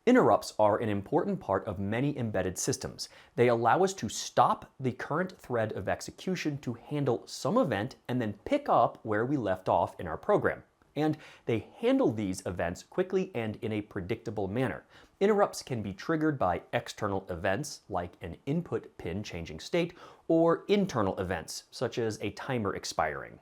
Interrupts are an important part of many embedded systems. They allow us to stop the current thread of execution to handle some event and then pick up where we left off in our program. And they handle these events quickly and in a predictable manner. Interrupts can be triggered by external events, like an input pin changing state, or internal events, such as a timer expiring.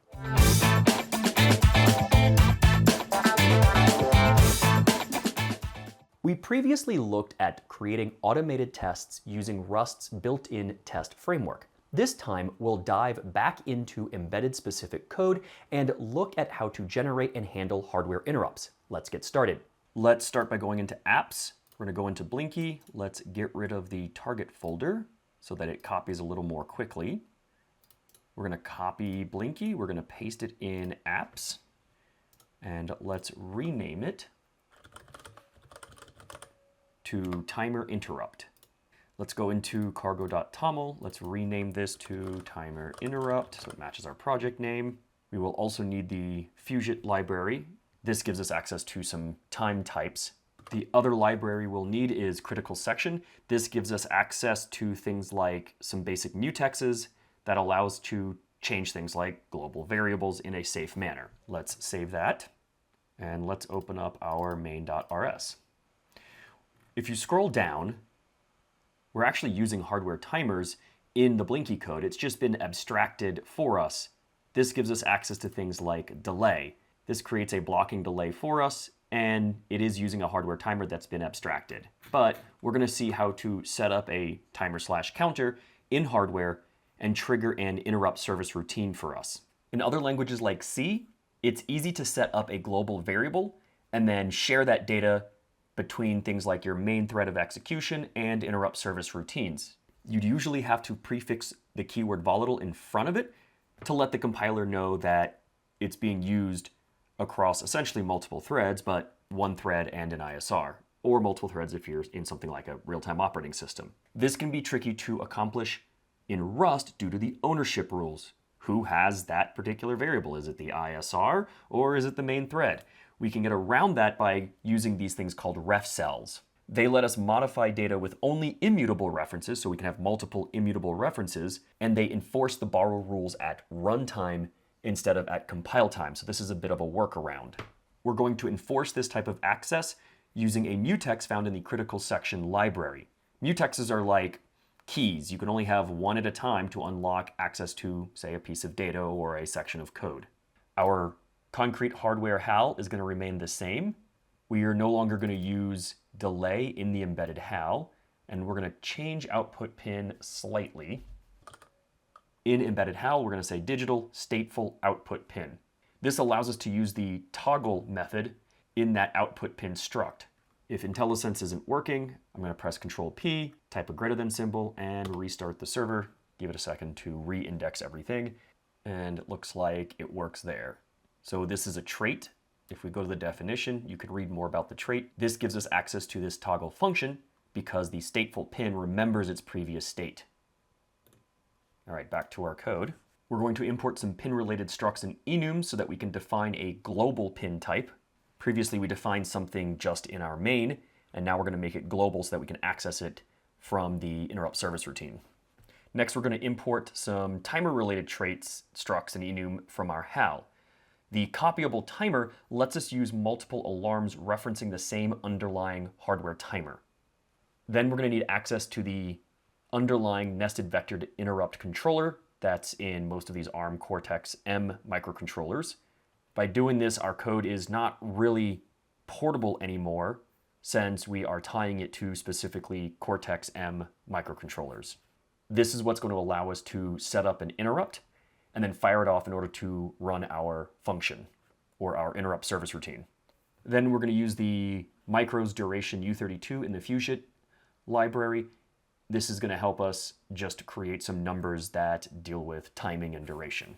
We previously looked at creating automated tests using Rust's built-in test framework. This time, we'll dive back into embedded-specific code and look at how to generate and handle hardware interrupts. Let's get started. Let's start by going into Apps. We're going to go into Blinky. Let's get rid of the target folder so that it copies a little more quickly. We're going to copy Blinky. We're going to paste it in Apps. And let's rename it to timer interrupt. Let's go into cargo.toml. Let's rename this to timer interrupt so it matches our project name. We will also need the Fusion library. This gives us access to some time types. The other library we'll need is critical section. This gives us access to things like some basic mutexes that allow us to change things like global variables in a safe manner. Let's save that. And let's open up our main.rs. If you scroll down, we're actually using hardware timers in the Blinky code. It's just been abstracted for us. This gives us access to things like delay. This creates a blocking delay for us, and it is using a hardware timer that's been abstracted. But we're going to see how to set up a timer/counter in hardware and trigger an interrupt service routine for us. In other languages like C, it's easy to set up a global variable and then share that data between things like your main thread of execution and interrupt service routines. You'd usually have to prefix the keyword volatile in front of it to let the compiler know that it's being used across essentially multiple threads, but one thread and an ISR, or multiple threads if you're in something like a real-time operating system. This can be tricky to accomplish in Rust due to the ownership rules. Who has that particular variable? Is it the ISR or is it the main thread? We can get around that by using these things called RefCells. They let us modify data with only immutable references, so we can have multiple immutable references, and they enforce the borrow rules at runtime instead of at compile time. So this is a bit of a workaround. We're going to enforce this type of access using a mutex found in the critical section library. Mutexes are like keys. You can only have one at a time to unlock access to, say, a piece of data or a section of code. Our concrete hardware HAL is going to remain the same. We are no longer going to use delay in the embedded HAL, and we're going to change output pin slightly. In embedded HAL, we're going to say digital stateful output pin. This allows us to use the toggle method in that output pin struct. If IntelliSense isn't working, I'm going to press Control P, type a greater than symbol, and restart the server. Give it a second to re-index everything, and it looks like it works there. So this is a trait. If we go to the definition, you can read more about the trait. This gives us access to this toggle function because the stateful pin remembers its previous state. All right, back to our code. We're going to import some pin-related structs and enums so that we can define a global pin type. Previously, we defined something just in our main, and now we're going to make it global so that we can access it from the interrupt service routine. Next, we're going to import some timer-related traits, structs, and enum from our HAL. The copyable timer lets us use multiple alarms referencing the same underlying hardware timer. Then we're going to need access to the underlying nested vectored interrupt controller that's in most of these ARM Cortex-M microcontrollers. By doing this, our code is not really portable anymore since we are tying it to specifically Cortex-M microcontrollers. This is what's going to allow us to set up an interrupt and then fire it off in order to run our function or our interrupt service routine. Then we're going to use the micros duration U32 in the Fusion library. This is going to help us just create some numbers that deal with timing and duration.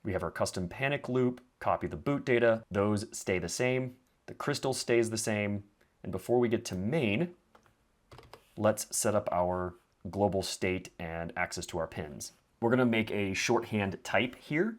We have our custom panic loop, copy the boot data. Those stay the same. The crystal stays the same. And before we get to main, let's set up our global state and access to our pins. We're going to make a shorthand type here.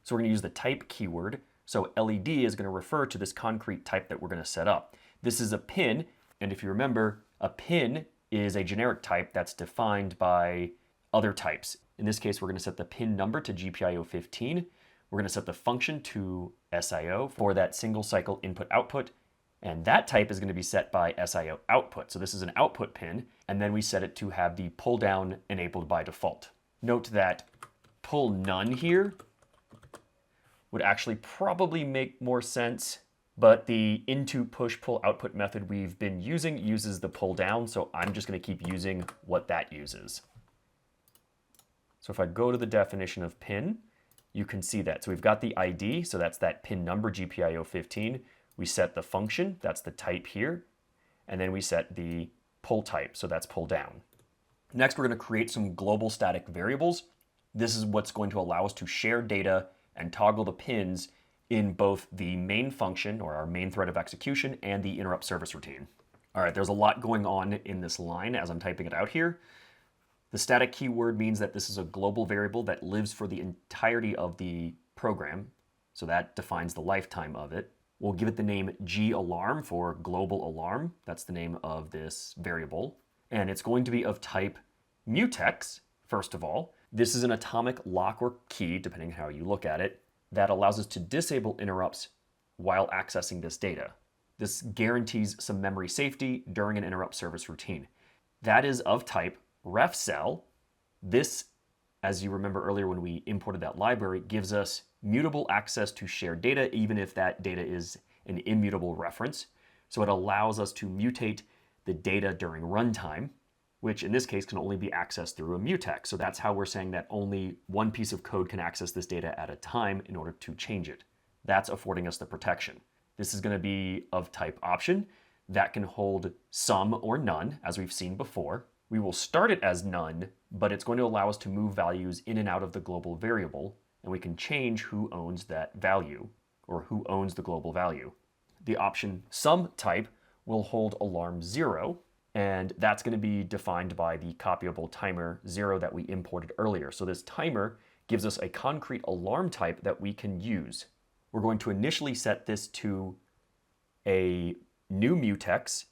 So we're going to use the type keyword. So LED is going to refer to this concrete type that we're going to set up. This is a pin, and if you remember, a pin is a generic type that's defined by other types. In this case, we're going to set the pin number to GPIO 15. We're going to set the function to SIO for that single cycle input-output, and that type is going to be set by SIO output. So this is an output pin, and then we set it to have the pull down enabled by default. Note that pull none here would actually probably make more sense, but the into push pull output method we've been using uses the pull down, so I'm just going to keep using what that uses. So if I go to the definition of pin, you can see that. So we've got the ID, so that's that pin number GPIO 15. We set the function, that's the type here, and then we set the pull type, so that's pull down. Next, we're going to create some global static variables. This is what's going to allow us to share data and toggle the pins in both the main function, or our main thread of execution, and the interrupt service routine. All right, there's a lot going on in this line as I'm typing it out here. The static keyword means that this is a global variable that lives for the entirety of the program, so that defines the lifetime of it. We'll give it the name galarm for global alarm. That's the name of this variable. And it's going to be of type mutex, first of all. This is an atomic lock or key, depending how you look at it, that allows us to disable interrupts while accessing this data. This guarantees some memory safety during an interrupt service routine. That is of type RefCell. This, as you remember earlier when we imported that library, gives us mutable access to shared data, even if that data is an immutable reference. So it allows us to mutate the data during runtime, which in this case can only be accessed through a mutex. So that's how we're saying that only one piece of code can access this data at a time in order to change it. That's affording us the protection. This is going to be of type option. That can hold some or none, as we've seen before. We will start it as none, but it's going to allow us to move values in and out of the global variable, and we can change who owns that value, or who owns the global value. The option some type will hold alarm 0, and that's going to be defined by the copyable timer 0 that we imported earlier. So this timer gives us a concrete alarm type that we can use. We're going to initially set this to a new mutex,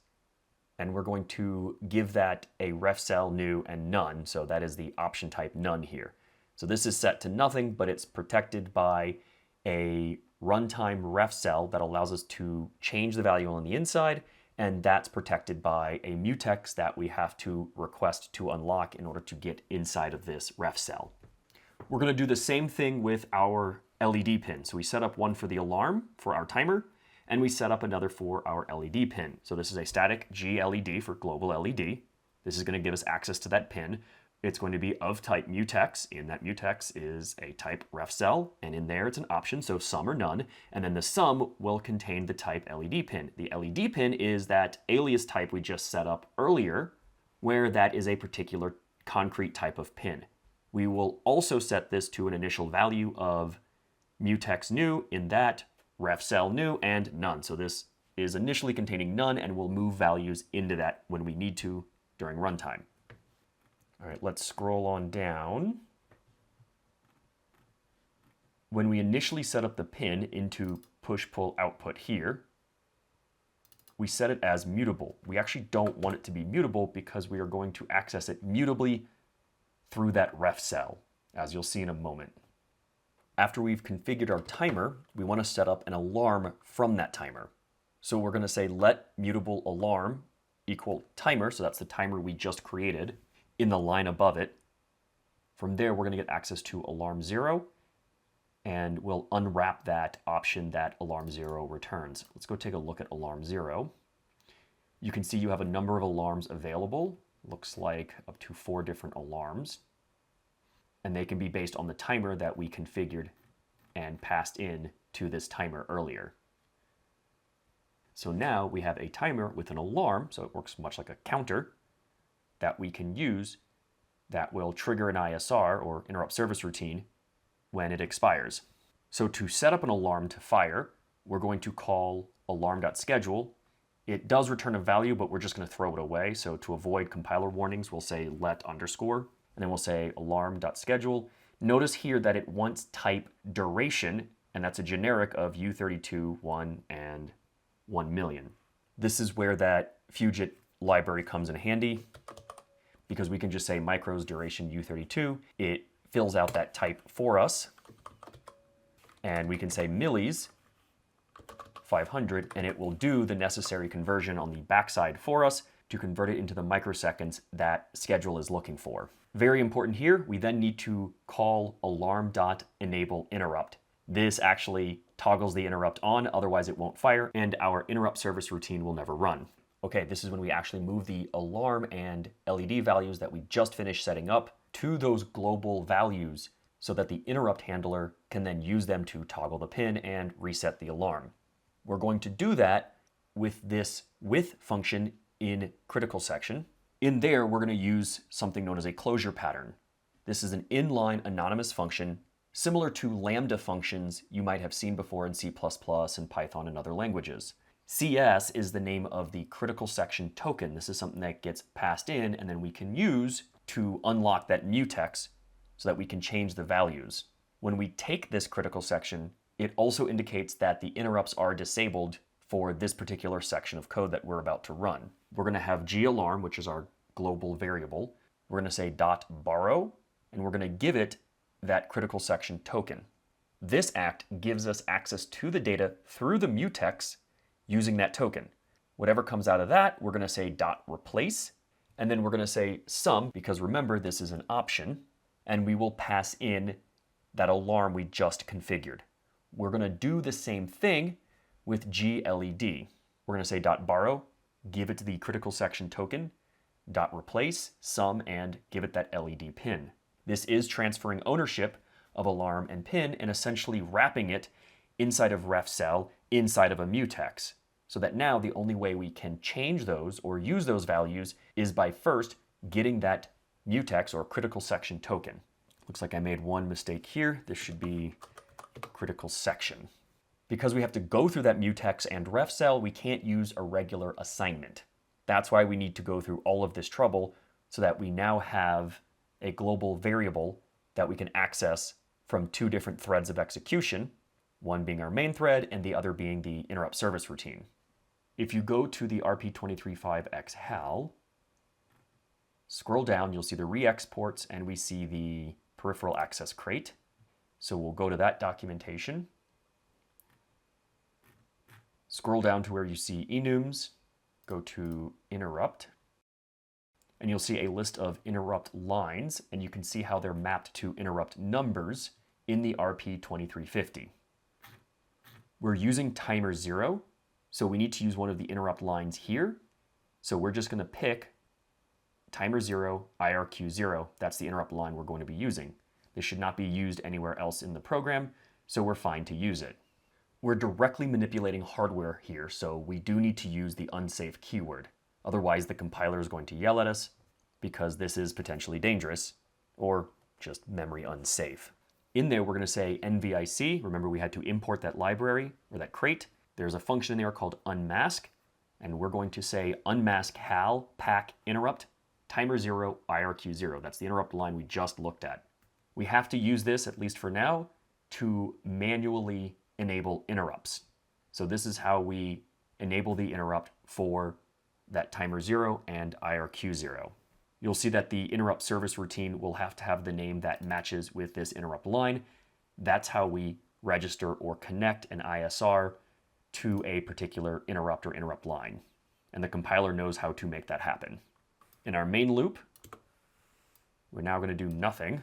and we're going to give that a RefCell new and none. So that is the option type none here. So this is set to nothing, but it's protected by a runtime RefCell that allows us to change the value on the inside, and that's protected by a mutex that we have to request to unlock in order to get inside of this RefCell. We're going to do the same thing with our LED pin. So we set up one for the alarm for our timer, and we set up another for our LED pin. So this is a static GLED for global LED. This is going to give us access to that pin. It's going to be of type mutex. In that mutex is a type RefCell, and in there it's an option, so some or none. And then the sum will contain the type LED pin. The LED pin is that alias type we just set up earlier, where that is a particular concrete type of pin. We will also set this to an initial value of mutex new in that RefCell new and none. So this is initially containing none, and we'll move values into that when we need to during runtime. All right, let's scroll on down. When we initially set up the pin into push-pull output here, we set it as mutable. We actually don't want it to be mutable because we are going to access it mutably through that RefCell, as you'll see in a moment. After we've configured our timer, we want to set up an alarm from that timer. So we're going to say let mutable alarm equal timer, so that's the timer we just created, in the line above it. From there, we're going to get access to alarm 0, and we'll unwrap that option that alarm 0 returns. Let's go take a look at alarm 0. You can see you have a number of alarms available. Looks like up to 4 different alarms. And they can be based on the timer that we configured and passed in to this timer earlier. So now we have a timer with an alarm, so it works much like a counter, that we can use that will trigger an ISR, or interrupt service routine, when it expires. So to set up an alarm to fire, we're going to call alarm.schedule. It does return a value, but we're just going to throw it away. So to avoid compiler warnings, we'll say let underscore. And then we'll say alarm.schedule. Notice here that it wants type duration, and that's a generic of U32, 1, and 1 million. This is where that Fugit library comes in handy, because we can just say micros duration U32. It fills out that type for us. And we can say millis 500, and it will do the necessary conversion on the backside for us to convert it into the microseconds that schedule is looking for. Very important here, we then need to call alarm.enableInterrupt. This actually toggles the interrupt on, otherwise it won't fire, and our interrupt service routine will never run. Okay, this is when we actually move the alarm and LED values that we just finished setting up to those global values so that the interrupt handler can then use them to toggle the pin and reset the alarm. We're going to do that with this with function in critical section. In there, we're going to use something known as a closure pattern. This is an inline anonymous function similar to lambda functions you might have seen before in C++ and Python and other languages. CS is the name of the critical section token. This is something that gets passed in and then we can use to unlock that mutex so that we can change the values. When we take this critical section, it also indicates that the interrupts are disabled for this particular section of code that we're about to run. We're going to have galarm, which is our global variable. We're going to say .borrow, and we're going to give it that critical section token. This act gives us access to the data through the mutex using that token. Whatever comes out of that, we're going to say .replace, and then we're going to say sum, because remember, this is an option, and we will pass in that alarm we just configured. We're going to do the same thing with gled. We're going to say .borrow, give it the critical section token, .replace, sum, and give it that LED pin. This is transferring ownership of alarm and pin and essentially wrapping it inside of RefCell, inside of a mutex, so that now the only way we can change those or use those values is by first getting that mutex or critical section token. Looks like I made one mistake here. This should be critical section. Because we have to go through that mutex and RefCell, we can't use a regular assignment. That's why we need to go through all of this trouble so that we now have a global variable that we can access from two different threads of execution, one being our main thread and the other being the interrupt service routine. If you go to the rp235xhal, scroll down, you'll see the re-exports and we see the peripheral access crate. So we'll go to that documentation. Scroll down to where you see enums, go to interrupt, and you'll see a list of interrupt lines, and you can see how they're mapped to interrupt numbers in the RP2350. We're using timer 0, so we need to use one of the interrupt lines here. So we're just going to pick timer 0, IRQ 0. That's the interrupt line we're going to be using. This should not be used anywhere else in the program, so we're fine to use it. We're directly manipulating hardware here, so we do need to use the unsafe keyword. Otherwise, the compiler is going to yell at us because this is potentially dangerous or just memory unsafe. In there, we're going to say NVIC. Remember, we had to import that library or that crate. There's a function in there called unmask, and we're going to say unmask hal pack interrupt timer 0 IRQ 0. That's the interrupt line we just looked at. We have to use this, at least for now, to manually enable interrupts. So this is how we enable the interrupt for that timer 0 and IRQ 0. You'll see that the interrupt service routine will have to have the name that matches with this interrupt line. That's how we register or connect an ISR to a particular interrupt or interrupt line. And the compiler knows how to make that happen. In our main loop, we're now going to do nothing.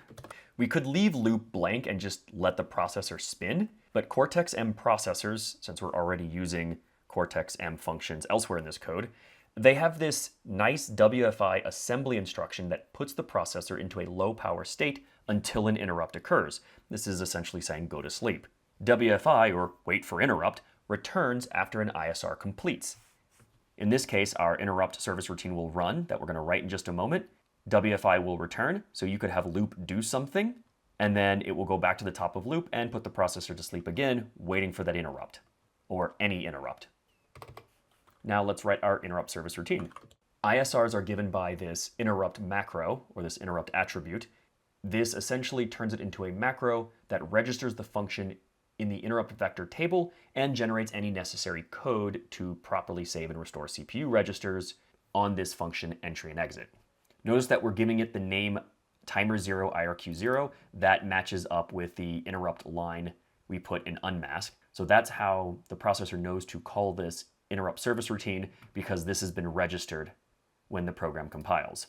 We could leave loop blank and just let the processor spin, but Cortex-M processors, since we're already using Cortex-M functions elsewhere in this code, they have this nice WFI assembly instruction that puts the processor into a low power state until an interrupt occurs. This is essentially saying go to sleep. WFI, or wait for interrupt, returns after an ISR completes. In this case, our interrupt service routine will run, that we're going to write in just a moment. WFI will return, so you could have loop do something, and then it will go back to the top of loop and put the processor to sleep again, waiting for that interrupt, or any interrupt. Now let's write our interrupt service routine. ISRs are given by this interrupt macro, or this interrupt attribute. This essentially turns it into a macro that registers the function in the interrupt vector table and generates any necessary code to properly save and restore CPU registers on this function entry and exit. Notice that we're giving it the name timer0 IRQ0. That matches up with the interrupt line we put in unmask. So that's how the processor knows to call this interrupt service routine, because this has been registered when the program compiles.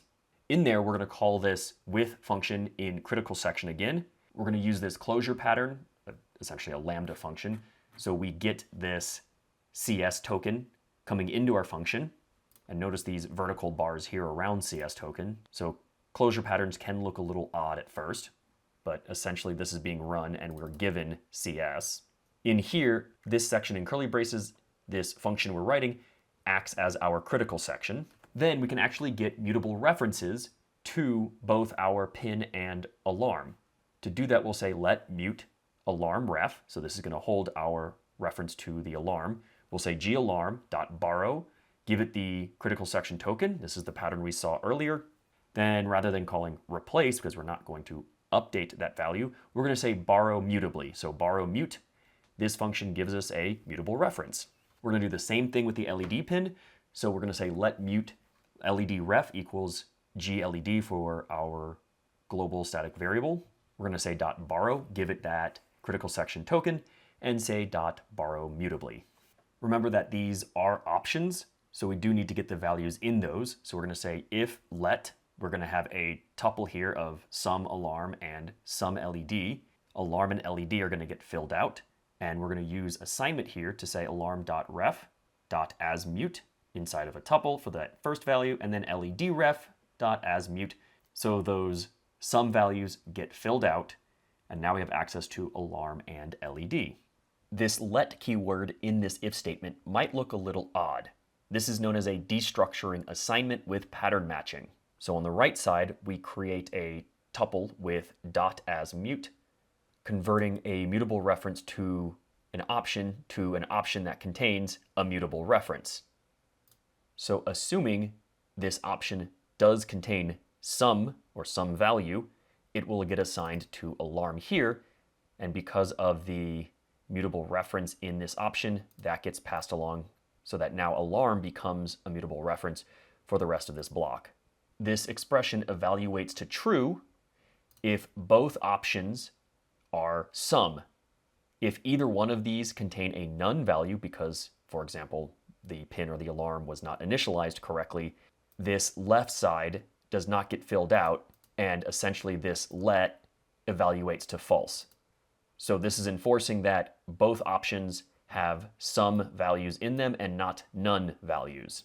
In there, we're going to call this with function in critical section again. We're going to use this closure pattern, essentially a lambda function. So we get this CS token coming into our function. And notice these vertical bars here around CS token. So closure patterns can look a little odd at first, but essentially this is being run and we're given CS. In here, this section in curly braces, this function we're writing, acts as our critical section. Then we can actually get mutable references to both our pin and alarm. To do that, we'll say let mute alarm ref. So this is going to hold our reference to the alarm. We'll say galarm.borrow, give it the critical section token. This is the pattern we saw earlier. Then rather than calling replace, because we're not going to update that value, we're going to say borrow mutably. So borrow mute. This function gives us a mutable reference. We're going to do the same thing with the LED pin. So we're going to say let mute LED ref equals gled for our global static variable. We're going to say .borrow, give it that critical section token, and say .borrow mutably. Remember that these are options, so we do need to get the values in those. So we're going to say if let, we're going to have a tuple here of some alarm and some LED. Alarm and LED are going to get filled out, and we're going to use assignment here to say alarm.ref.asMute inside of a tuple for that first value, and then ledref.asMute. So those some values get filled out, and now we have access to alarm and LED. This let keyword in this if statement might look a little odd. This is known as a destructuring assignment with pattern matching. So on the right side, we create a tuple with .asMute, converting a mutable reference to an option that contains a mutable reference. So assuming this option does contain some or some value, it will get assigned to alarm here. And because of the mutable reference in this option, that gets passed along so that now alarm becomes a mutable reference for the rest of this block. This expression evaluates to true if both options are some. If either one of these contain a none value because, for example, the pin or the alarm was not initialized correctly, this left side does not get filled out, and essentially this let evaluates to false. So this is enforcing that both options have some values in them and not none values.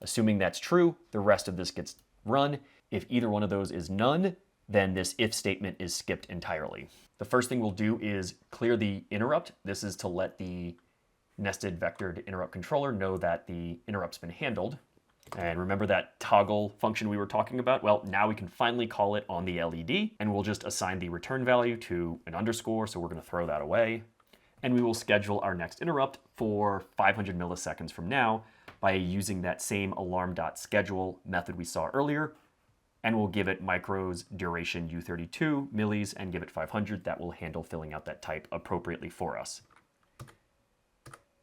Assuming that's true, the rest of this gets run. If either one of those is none, then this if statement is skipped entirely. The first thing we'll do is clear the interrupt. This is to let the nested vectored interrupt controller know that the interrupt's been handled. And remember that toggle function we were talking about? Well, now we can finally call it on the LED, and we'll just assign the return value to an underscore, so we're going to throw that away. And we will schedule our next interrupt for 500 milliseconds from now by using that same alarm.schedule method we saw earlier, and we'll give it micros duration U32 millis and give it 500. That will handle filling out that type appropriately for us.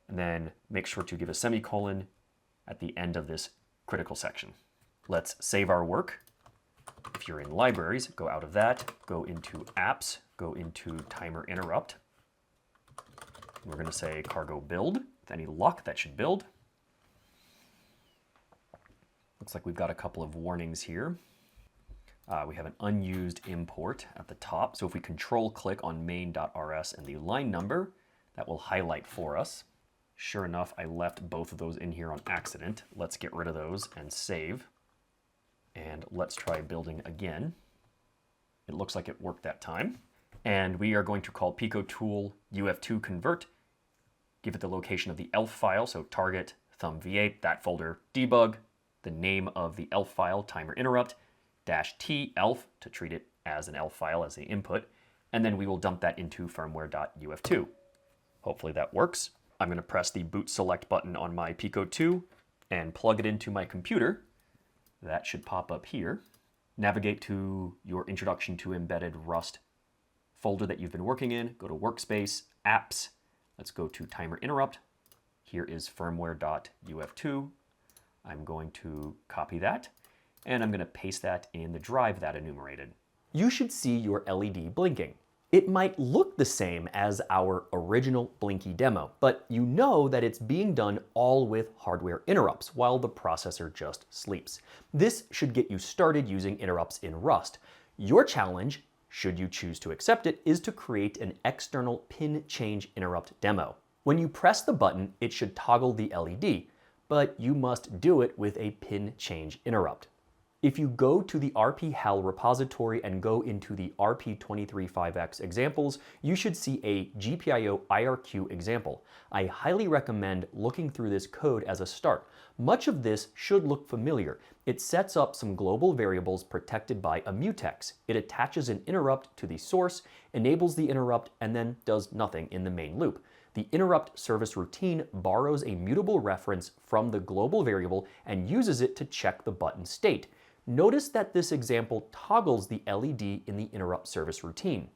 And then make sure to give a semicolon at the end of this critical section. Let's save our work. If you're in libraries, go out of that, go into apps, go into timer interrupt. We're going to say cargo build. With any luck, that should build. Looks like we've got a couple of warnings here. We have an unused import at the top. So if we control click on main.rs and the line number, that will highlight for us. Sure enough, I left both of those in here on accident. Let's get rid of those and save. And let's try building again. It looks like it worked that time. And we are going to call picotool uf2 convert, give it the location of the elf file, so target thumb v8, that folder debug, the name of the elf file, timer interrupt, -t elf to treat it as an elf file as the input, and then we will dump that into firmware.uf2. Hopefully that works. I'm going to press the boot select button on my Pico 2 and plug it into my computer. That should pop up here. Navigate to your Introduction to Embedded Rust folder that you've been working in, go to Workspace, Apps. Let's go to Timer Interrupt. Here is firmware.uf2. I'm going to copy that, and I'm going to paste that in the drive that enumerated. You should see your LED blinking. It might look the same as our original Blinky demo, but you know that it's being done all with hardware interrupts while the processor just sleeps. This should get you started using interrupts in Rust. Your challenge, should you choose to accept it, is to create an external pin change interrupt demo. When you press the button, it should toggle the LED, but you must do it with a pin change interrupt. If you go to the RPHAL repository and go into the RP235X examples, you should see a GPIO IRQ example. I highly recommend looking through this code as a start. Much of this should look familiar. It sets up some global variables protected by a mutex. It attaches an interrupt to the source, enables the interrupt, and then does nothing in the main loop. The interrupt service routine borrows a mutable reference from the global variable and uses it to check the button state. Notice that this example toggles the LED in the interrupt service routine.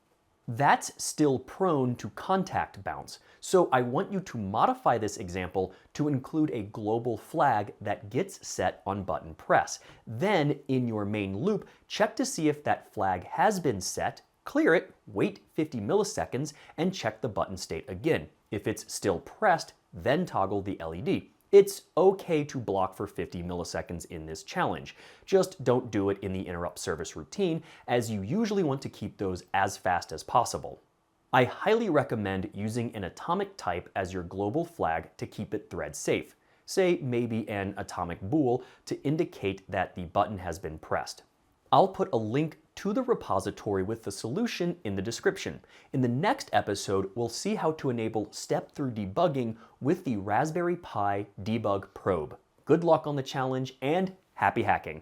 That's still prone to contact bounce, so I want you to modify this example to include a global flag that gets set on button press. Then, in your main loop, check to see if that flag has been set, clear it, wait 50 milliseconds, and check the button state again. If it's still pressed, then toggle the LED. It's okay to block for 50 milliseconds in this challenge. Just don't do it in the interrupt service routine, as you usually want to keep those as fast as possible. I highly recommend using an atomic type as your global flag to keep it thread safe. Say maybe an atomic bool to indicate that the button has been pressed. I'll put a link to the repository with the solution in the description. In the next episode, we'll see how to enable step-through debugging with the Raspberry Pi Debug Probe. Good luck on the challenge and happy hacking!